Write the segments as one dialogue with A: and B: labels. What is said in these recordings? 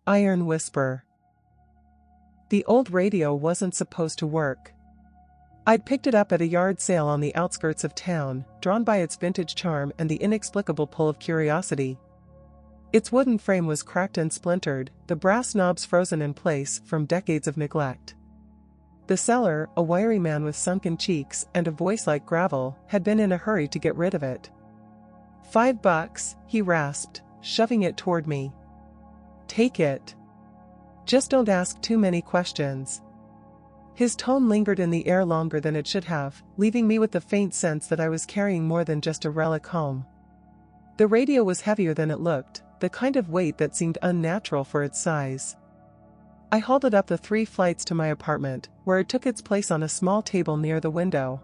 A: Iron whisper. The old radio wasn't supposed to work. I'd picked it up at a yard sale on the outskirts of town, drawn by its vintage charm and the inexplicable pull of curiosity. Its wooden frame was cracked and splintered, the brass knobs frozen in place from decades of neglect. The seller, a wiry man with sunken cheeks and a voice like gravel, had been in a hurry to get rid of it. $5, he rasped, shoving it toward me. Take it. Just don't ask too many questions. His tone lingered in the air longer than it should have, leaving me with the faint sense that I was carrying more than just a relic home. The radio was heavier than it looked, the kind of weight that seemed unnatural for its size. I hauled it up the 3 flights to my apartment, where it took its place on a small table near the window.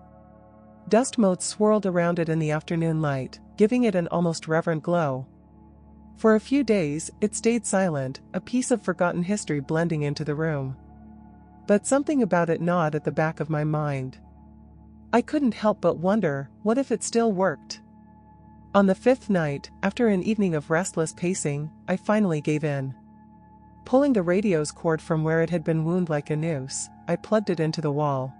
A: Dust motes swirled around it in the afternoon light, giving it an almost reverent glow. For a few days, it stayed silent, a piece of forgotten history blending into the room. But something about it gnawed at the back of my mind. I couldn't help but wonder, what if it still worked? On the 5th night, after an evening of restless pacing, I finally gave in. Pulling the radio's cord from where it had been wound like a noose, I plugged it into the wall.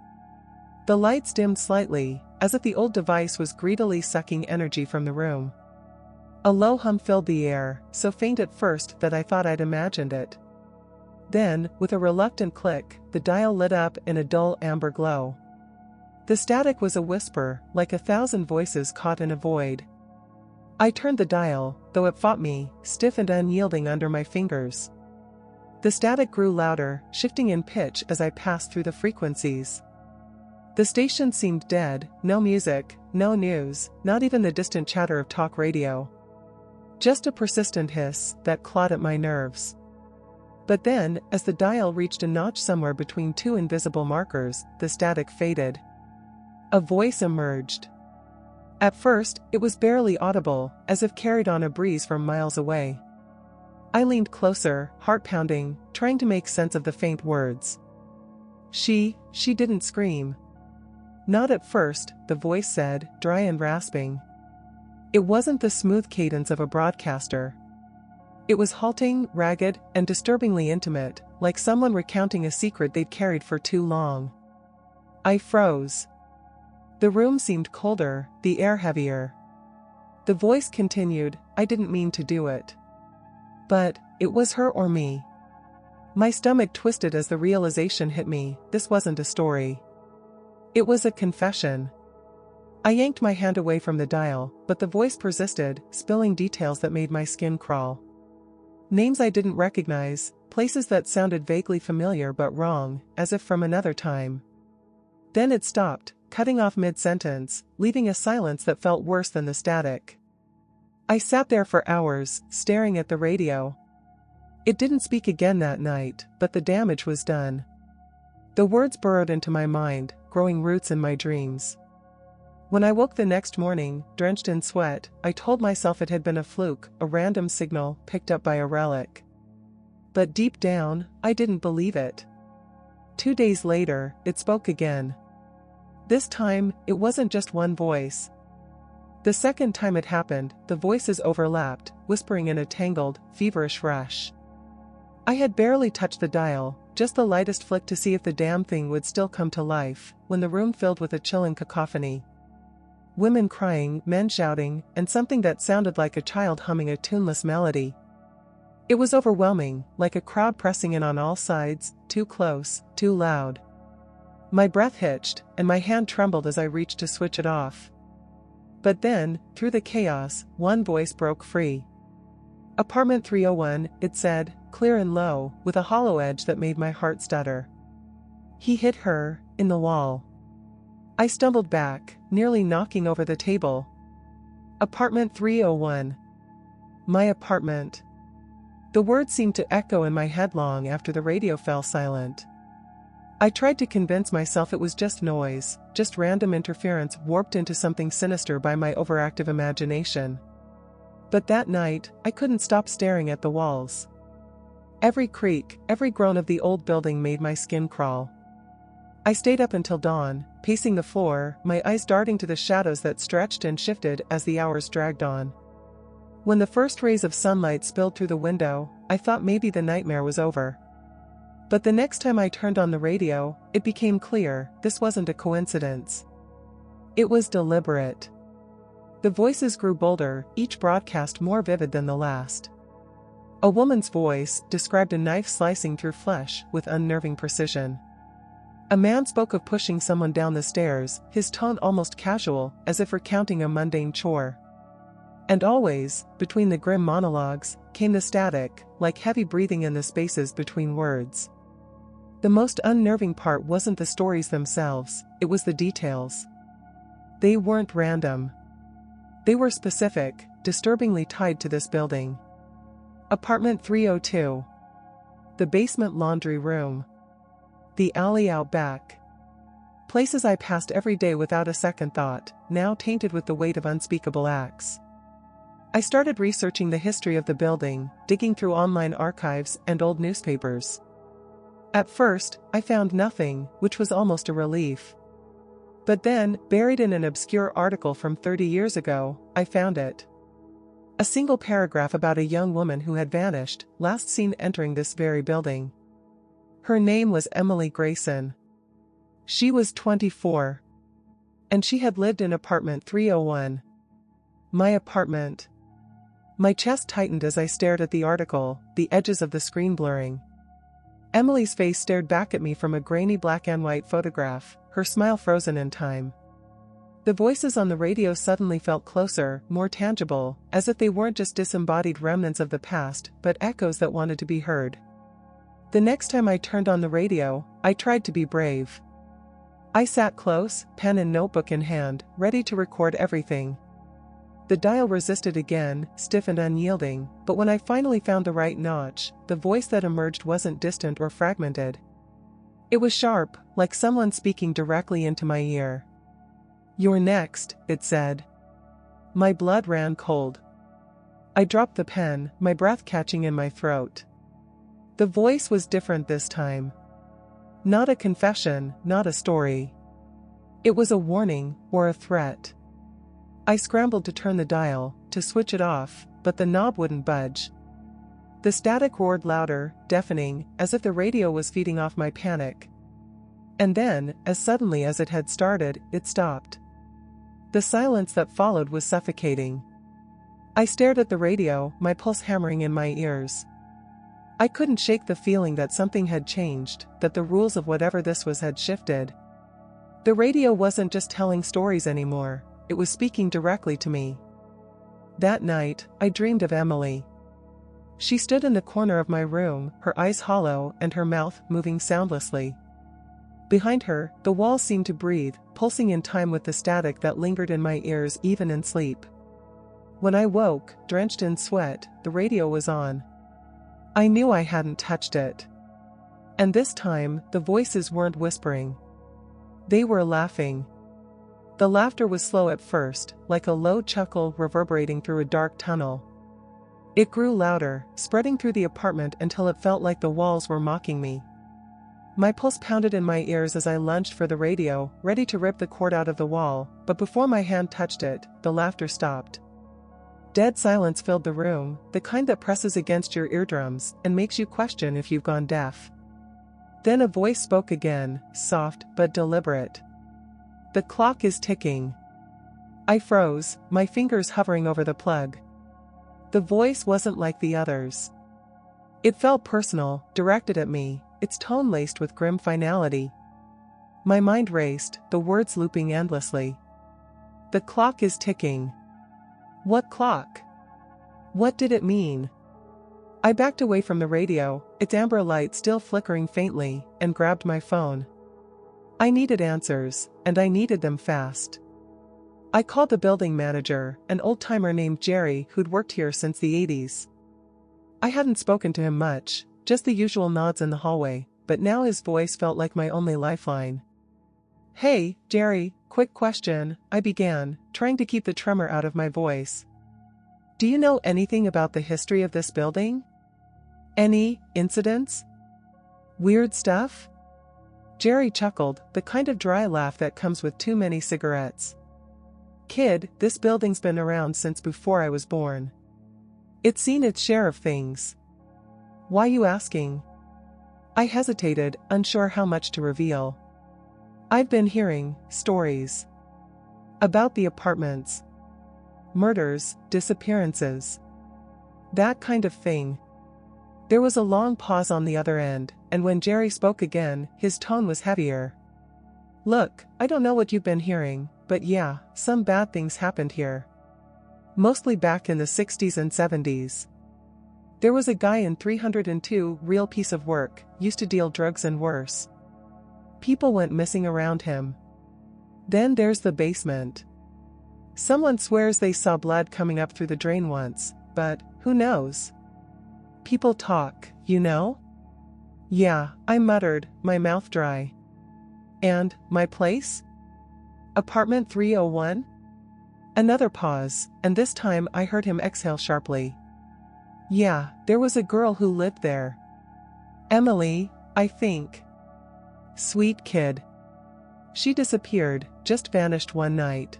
A: The lights dimmed slightly, as if the old device was greedily sucking energy from the room. A low hum filled the air, so faint at first that I thought I'd imagined it. Then, with a reluctant click, the dial lit up in a dull amber glow. The static was a whisper, like 1,000 voices caught in a void. I turned the dial, though it fought me, stiff and unyielding under my fingers. The static grew louder, shifting in pitch as I passed through the frequencies. The station seemed dead, no music, no news, not even the distant chatter of talk radio. Just a persistent hiss that clawed at my nerves. But then, as the dial reached a notch somewhere between 2 invisible markers, the static faded. A voice emerged. At first, it was barely audible, as if carried on a breeze from miles away. I leaned closer, heart pounding, trying to make sense of the faint words. She didn't scream. Not at first, the voice said, dry and rasping. It wasn't the smooth cadence of a broadcaster. It was halting, ragged, and disturbingly intimate, like someone recounting a secret they'd carried for too long. I froze. The room seemed colder, the air heavier. The voice continued, I didn't mean to do it. But, it was her or me. My stomach twisted as the realization hit me, this wasn't a story. It was a confession. I yanked my hand away from the dial, but the voice persisted, spilling details that made my skin crawl. Names I didn't recognize, places that sounded vaguely familiar but wrong, as if from another time. Then it stopped, cutting off mid-sentence, leaving a silence that felt worse than the static. I sat there for hours, staring at the radio. It didn't speak again that night, but the damage was done. The words burrowed into my mind, growing roots in my dreams. When I woke the next morning, drenched in sweat, I told myself it had been a fluke, a random signal picked up by a relic. But deep down, I didn't believe it. 2 days later, it spoke again. This time, it wasn't just one voice. The second time it happened, the voices overlapped, whispering in a tangled, feverish rush. I had barely touched the dial, just the lightest flick to see if the damn thing would still come to life, when the room filled with a chilling cacophony. Women crying, men shouting, and something that sounded like a child humming a tuneless melody. It was overwhelming, like a crowd pressing in on all sides, too close, too loud. My breath hitched, and my hand trembled as I reached to switch it off. But then, through the chaos, one voice broke free. Apartment 301, it said, clear and low, with a hollow edge that made my heart stutter. He hit her, in the wall. I stumbled back, nearly knocking over the table. Apartment 301. My apartment. The words seemed to echo in my head long after the radio fell silent. I tried to convince myself it was just noise, just random interference warped into something sinister by my overactive imagination. But that night, I couldn't stop staring at the walls. Every creak, every groan of the old building made my skin crawl. I stayed up until dawn, pacing the floor, my eyes darting to the shadows that stretched and shifted as the hours dragged on. When the first rays of sunlight spilled through the window, I thought maybe the nightmare was over. But the next time I turned on the radio, it became clear this wasn't a coincidence. It was deliberate. The voices grew bolder, each broadcast more vivid than the last. A woman's voice described a knife slicing through flesh with unnerving precision. A man spoke of pushing someone down the stairs, his tone almost casual, as if recounting a mundane chore. And always, between the grim monologues, came the static, like heavy breathing in the spaces between words. The most unnerving part wasn't the stories themselves, it was the details. They weren't random. They were specific, disturbingly tied to this building. Apartment 302. The basement laundry room. The alley out back. Places I passed every day without a second thought, now tainted with the weight of unspeakable acts. I started researching the history of the building, digging through online archives and old newspapers. At first, I found nothing, which was almost a relief. But then, buried in an obscure article from 30 years ago, I found it. A single paragraph about a young woman who had vanished, last seen entering this very building. Her name was Emily Grayson. She was 24. And she had lived in apartment 301. My apartment. My chest tightened as I stared at the article, the edges of the screen blurring. Emily's face stared back at me from a grainy black and white photograph, her smile frozen in time. The voices on the radio suddenly felt closer, more tangible, as if they weren't just disembodied remnants of the past, but echoes that wanted to be heard. The next time I turned on the radio, I tried to be brave. I sat close, pen and notebook in hand, ready to record everything. The dial resisted again, stiff and unyielding, but when I finally found the right notch, the voice that emerged wasn't distant or fragmented. It was sharp, like someone speaking directly into my ear. "You're next," it said. My blood ran cold. I dropped the pen, my breath catching in my throat. The voice was different this time. Not a confession, not a story. It was a warning, or a threat. I scrambled to turn the dial, to switch it off, but the knob wouldn't budge. The static roared louder, deafening, as if the radio was feeding off my panic. And then, as suddenly as it had started, it stopped. The silence that followed was suffocating. I stared at the radio, my pulse hammering in my ears. I couldn't shake the feeling that something had changed, that the rules of whatever this was had shifted. The radio wasn't just telling stories anymore, it was speaking directly to me. That night, I dreamed of Emily. She stood in the corner of my room, her eyes hollow and her mouth moving soundlessly. Behind her, the walls seemed to breathe, pulsing in time with the static that lingered in my ears even in sleep. When I woke, drenched in sweat, the radio was on. I knew I hadn't touched it. And this time, the voices weren't whispering. They were laughing. The laughter was slow at first, like a low chuckle reverberating through a dark tunnel. It grew louder, spreading through the apartment until it felt like the walls were mocking me. My pulse pounded in my ears as I lunged for the radio, ready to rip the cord out of the wall, but before my hand touched it, the laughter stopped. Dead silence filled the room, the kind that presses against your eardrums and makes you question if you've gone deaf. Then a voice spoke again, soft but deliberate. "The clock is ticking." I froze, my fingers hovering over the plug. The voice wasn't like the others. It felt personal, directed at me, its tone laced with grim finality. My mind raced, the words looping endlessly. "The clock is ticking." What clock? What did it mean? I backed away from the radio, its amber light still flickering faintly, and grabbed my phone. I needed answers, and I needed them fast. I called the building manager, an old-timer named Jerry who'd worked here since the 80s. I hadn't spoken to him much, just the usual nods in the hallway, but now his voice felt like my only lifeline. "Hey, Jerry, quick question," I began, trying to keep the tremor out of my voice. "Do you know anything about the history of this building? Any incidents? Weird stuff?" Jerry chuckled, the kind of dry laugh that comes with too many cigarettes. "Kid, this building's been around since before I was born. It's seen its share of things. Why you asking? I hesitated, unsure how much to reveal. I've been hearing stories about the apartments. Murders, disappearances. That kind of thing. There was a long pause on the other end, and when Jerry spoke again, his tone was heavier. Look, I don't know what you've been hearing, but yeah, some bad things happened here. Mostly back in the 60s and 70s. There was a guy in 302, real piece of work, used to deal drugs and worse. People went missing around him. Then there's the basement. Someone swears they saw blood coming up through the drain once, but who knows? People talk, you know? Yeah, I muttered, my mouth dry. And, my place? Apartment 301? Another pause, and this time I heard him exhale sharply. Yeah, there was a girl who lived there. Emily, I think. Sweet kid. She disappeared, just vanished one night.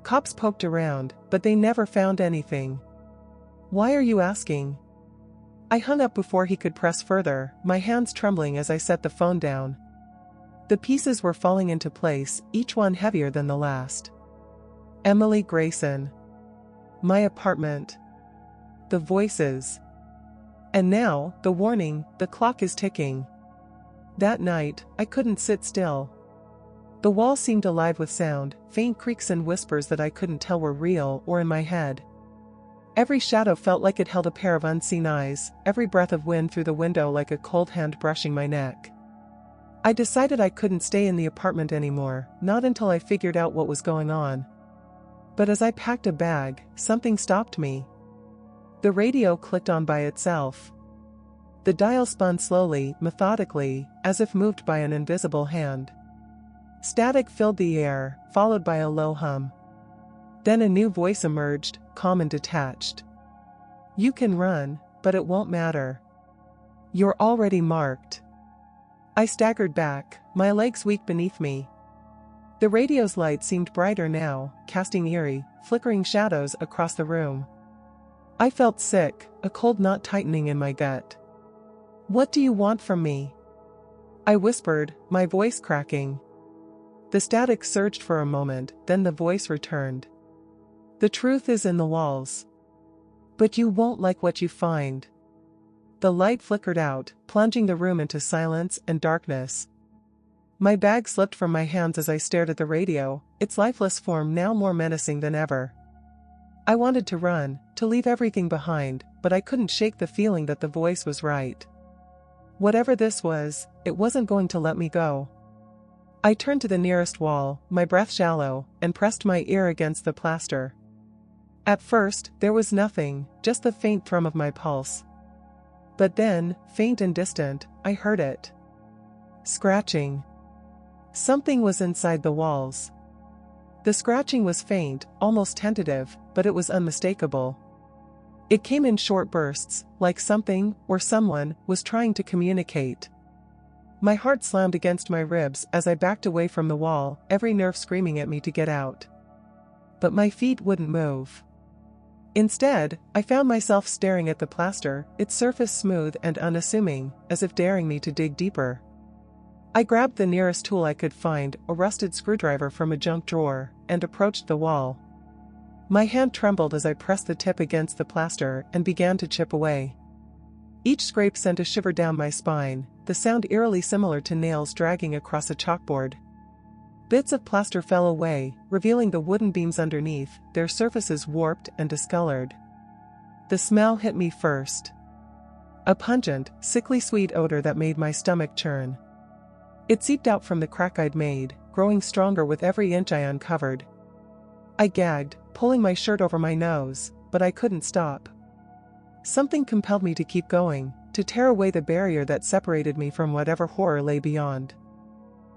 A: Cops poked around, but they never found anything. Why are you asking? I hung up before he could press further, my hands trembling as I set the phone down. The pieces were falling into place, each one heavier than the last. Emily Grayson. My apartment. The voices. And now, the warning, the clock is ticking. That night, I couldn't sit still. The wall seemed alive with sound, faint creaks and whispers that I couldn't tell were real or in my head. Every shadow felt like it held a pair of unseen eyes, every breath of wind through the window like a cold hand brushing my neck. I decided I couldn't stay in the apartment anymore, not until I figured out what was going on. But as I packed a bag, something stopped me. The radio clicked on by itself. The dial spun slowly, methodically, as if moved by an invisible hand. Static filled the air, followed by a low hum. Then a new voice emerged, calm and detached. You can run, but it won't matter. You're already marked. I staggered back, my legs weak beneath me. The radio's light seemed brighter now, casting eerie, flickering shadows across the room. I felt sick, a cold knot tightening in my gut. What do you want from me? I whispered, my voice cracking. The static surged for a moment, then the voice returned. The truth is in the walls. But you won't like what you find. The light flickered out, plunging the room into silence and darkness. My bag slipped from my hands as I stared at the radio, its lifeless form now more menacing than ever. I wanted to run, to leave everything behind, but I couldn't shake the feeling that the voice was right. Whatever this was, it wasn't going to let me go. I turned to the nearest wall, my breath shallow, and pressed my ear against the plaster. At first, there was nothing, just the faint thrum of my pulse. But then, faint and distant, I heard it. Scratching. Something was inside the walls. The scratching was faint, almost tentative, but it was unmistakable. It came in short bursts, like something, or someone, was trying to communicate. My heart slammed against my ribs as I backed away from the wall, every nerve screaming at me to get out. But my feet wouldn't move. Instead, I found myself staring at the plaster, its surface smooth and unassuming, as if daring me to dig deeper. I grabbed the nearest tool I could find, a rusted screwdriver from a junk drawer, and approached the wall. My hand trembled as I pressed the tip against the plaster and began to chip away. Each scrape sent a shiver down my spine, the sound eerily similar to nails dragging across a chalkboard. Bits of plaster fell away, revealing the wooden beams underneath, their surfaces warped and discolored. The smell hit me first. A pungent, sickly sweet odor that made my stomach churn. It seeped out from the crack I'd made, growing stronger with every inch I uncovered. I gagged, pulling my shirt over my nose, but I couldn't stop. Something compelled me to keep going, to tear away the barrier that separated me from whatever horror lay beyond.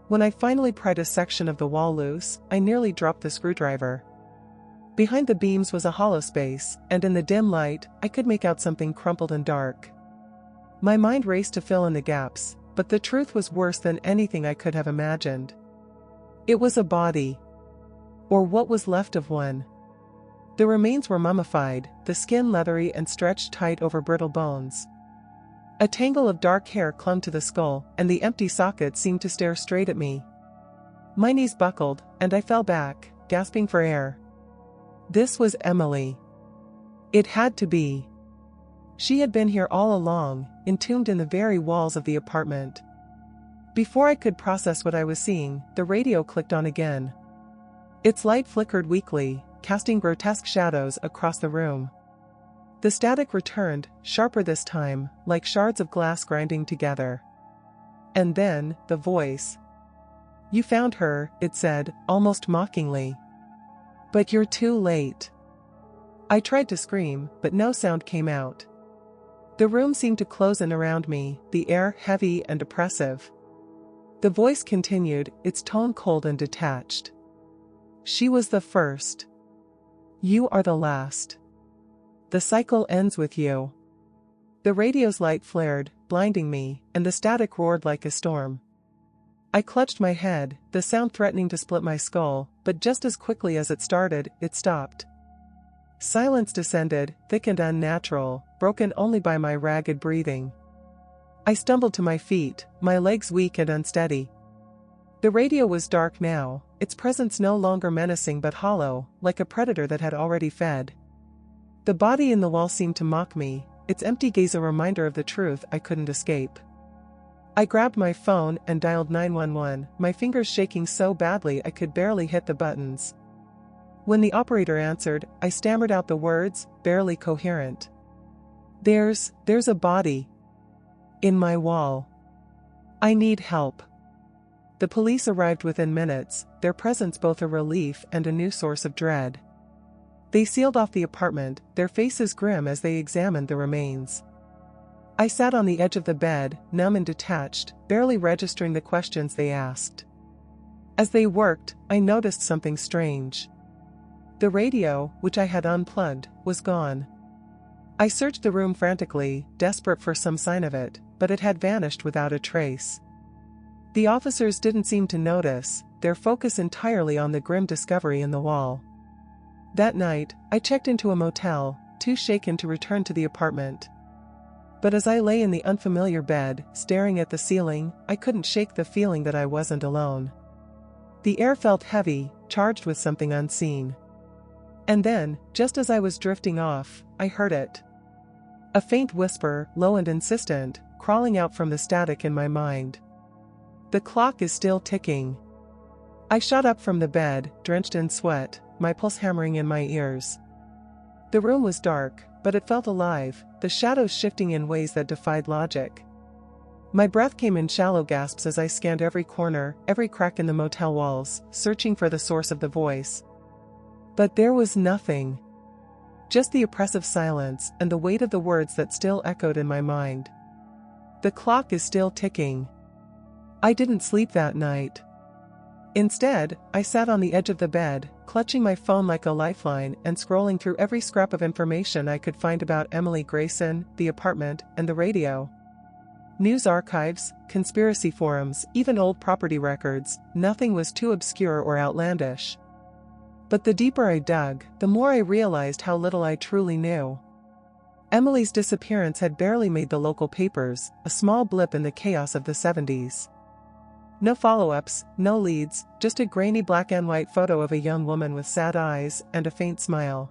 A: When I finally pried a section of the wall loose, I nearly dropped the screwdriver. Behind the beams was a hollow space, and in the dim light, I could make out something crumpled and dark. My mind raced to fill in the gaps, but the truth was worse than anything I could have imagined. It was a body. Or what was left of one. The remains were mummified, the skin leathery and stretched tight over brittle bones. A tangle of dark hair clung to the skull, and the empty socket seemed to stare straight at me. My knees buckled, and I fell back, gasping for air. This was Emily. It had to be. She had been here all along, entombed in the very walls of the apartment. Before I could process what I was seeing, the radio clicked on again. Its light flickered weakly, casting grotesque shadows across the room. The static returned, sharper this time, like shards of glass grinding together. And then, the voice. "You found her," it said, almost mockingly. "But you're too late." I tried to scream, but no sound came out. The room seemed to close in around me, the air heavy and oppressive. The voice continued, its tone cold and detached. "She was the first. You are the last. The cycle ends with you." The radio's light flared, blinding me, and the static roared like a storm. I clutched my head, the sound threatening to split my skull, but just as quickly as it started, it stopped. Silence descended, thick and unnatural, broken only by my ragged breathing. I stumbled to my feet, my legs weak and unsteady. The radio was dark now, its presence no longer menacing but hollow, like a predator that had already fed. The body in the wall seemed to mock me, its empty gaze a reminder of the truth I couldn't escape. I grabbed my phone and dialed 911, my fingers shaking so badly I could barely hit the buttons. When the operator answered, I stammered out the words, barely coherent. There's a body in my wall. I need help." The police arrived within minutes, their presence both a relief and a new source of dread. They sealed off the apartment, their faces grim as they examined the remains. I sat on the edge of the bed, numb and detached, barely registering the questions they asked. As they worked, I noticed something strange. The radio, which I had unplugged, was gone. I searched the room frantically, desperate for some sign of it, but it had vanished without a trace. The officers didn't seem to notice, their focus entirely on the grim discovery in the wall. That night, I checked into a motel, too shaken to return to the apartment. But as I lay in the unfamiliar bed, staring at the ceiling, I couldn't shake the feeling that I wasn't alone. The air felt heavy, charged with something unseen. And then, just as I was drifting off, I heard it. A faint whisper, low and insistent, crawling out from the static in my mind. "The clock is still ticking." I shot up from the bed, drenched in sweat, my pulse hammering in my ears. The room was dark, but it felt alive, the shadows shifting in ways that defied logic. My breath came in shallow gasps as I scanned every corner, every crack in the motel walls, searching for the source of the voice. But there was nothing. Just the oppressive silence and the weight of the words that still echoed in my mind. The clock is still ticking. I didn't sleep that night. Instead, I sat on the edge of the bed, clutching my phone like a lifeline and scrolling through every scrap of information I could find about Emily Grayson, the apartment, and the radio. News archives, conspiracy forums, even old property records, nothing was too obscure or outlandish. But the deeper I dug, the more I realized how little I truly knew. Emily's disappearance had barely made the local papers, a small blip in the chaos of the 70s. No follow-ups, no leads, just a grainy black and white photo of a young woman with sad eyes and a faint smile.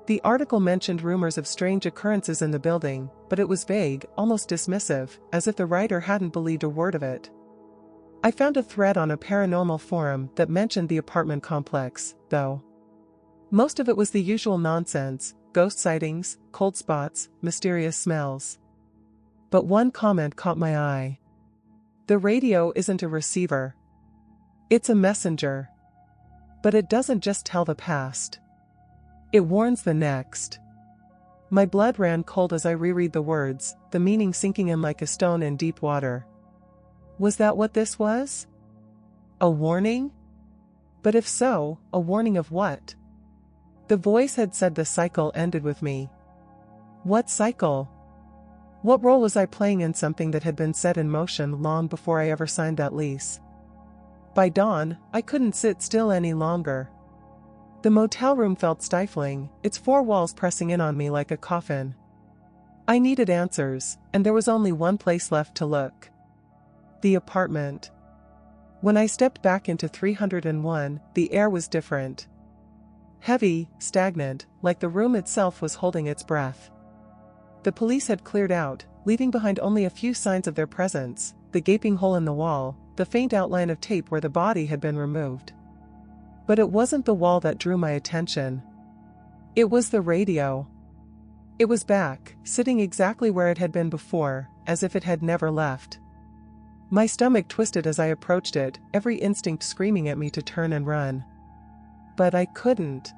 A: The article mentioned rumors of strange occurrences in the building, but it was vague, almost dismissive, as if the writer hadn't believed a word of it. I found a thread on a paranormal forum that mentioned the apartment complex, though. Most of it was the usual nonsense, ghost sightings, cold spots, mysterious smells. But one comment caught my eye. The radio isn't a receiver. It's a messenger. But it doesn't just tell the past. It warns the next. My blood ran cold as I reread the words, the meaning sinking in like a stone in deep water. Was that what this was? A warning? But if so, a warning of what? The voice had said the cycle ended with me. What cycle? What role was I playing in something that had been set in motion long before I ever signed that lease? By dawn, I couldn't sit still any longer. The motel room felt stifling, its four walls pressing in on me like a coffin. I needed answers, and there was only one place left to look. The apartment. When I stepped back into 301, the air was different. Heavy, stagnant, like the room itself was holding its breath. The police had cleared out, leaving behind only a few signs of their presence, the gaping hole in the wall, the faint outline of tape where the body had been removed. But it wasn't the wall that drew my attention. It was the radio. It was back, sitting exactly where it had been before, as if it had never left. My stomach twisted as I approached it, every instinct screaming at me to turn and run. But I couldn't.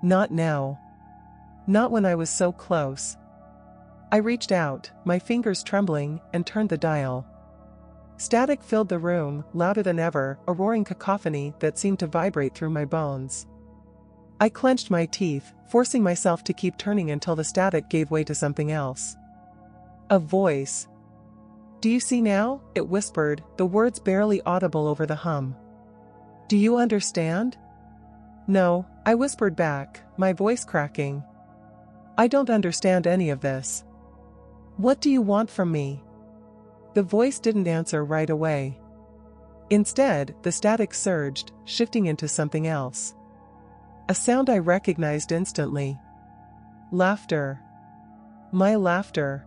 A: Not now. Not when I was so close. I reached out, my fingers trembling, and turned the dial. Static filled the room, louder than ever, a roaring cacophony that seemed to vibrate through my bones. I clenched my teeth, forcing myself to keep turning until the static gave way to something else. A voice. "Do you see now?" it whispered, the words barely audible over the hum. "Do you understand?" "No," I whispered back, my voice cracking. "I don't understand any of this. What do you want from me?" The voice didn't answer right away. Instead, the static surged, shifting into something else. A sound I recognized instantly. Laughter. My laughter.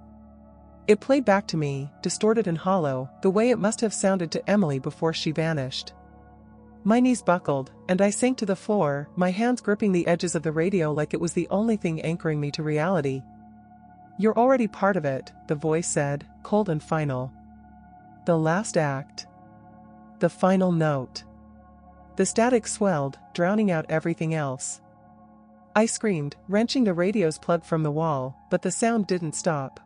A: It played back to me, distorted and hollow, the way it must have sounded to Emily before she vanished. My knees buckled, and I sank to the floor, my hands gripping the edges of the radio like it was the only thing anchoring me to reality. "You're already part of it," the voice said, cold and final. The last act. The final note. The static swelled, drowning out everything else. I screamed, wrenching the radio's plug from the wall, but the sound didn't stop.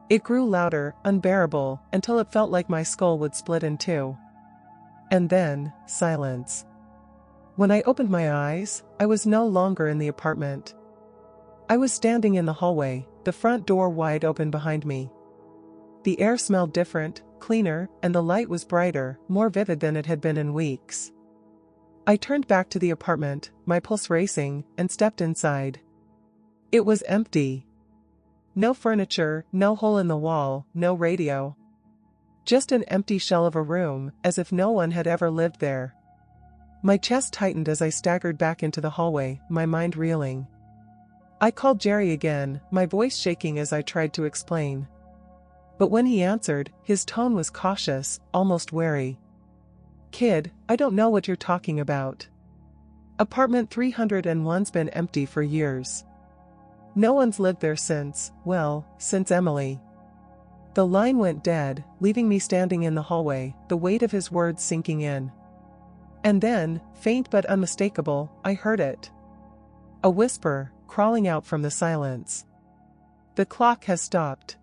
A: It grew louder, unbearable, until it felt like my skull would split in two. And then, silence. When I opened my eyes, I was no longer in the apartment. I was standing in the hallway, the front door wide open behind me. The air smelled different, cleaner, and the light was brighter, more vivid than it had been in weeks. I turned back to the apartment, my pulse racing, and stepped inside. It was empty. No furniture, no hole in the wall, no radio. Just an empty shell of a room, as if no one had ever lived there. My chest tightened as I staggered back into the hallway, my mind reeling. I called Jerry again, my voice shaking as I tried to explain. But when he answered, his tone was cautious, almost wary. "Kid, I don't know what you're talking about. Apartment 301's been empty for years. No one's lived there since Emily." The line went dead, leaving me standing in the hallway, the weight of his words sinking in. And then, faint but unmistakable, I heard it. A whisper, crawling out from the silence. "The clock has stopped."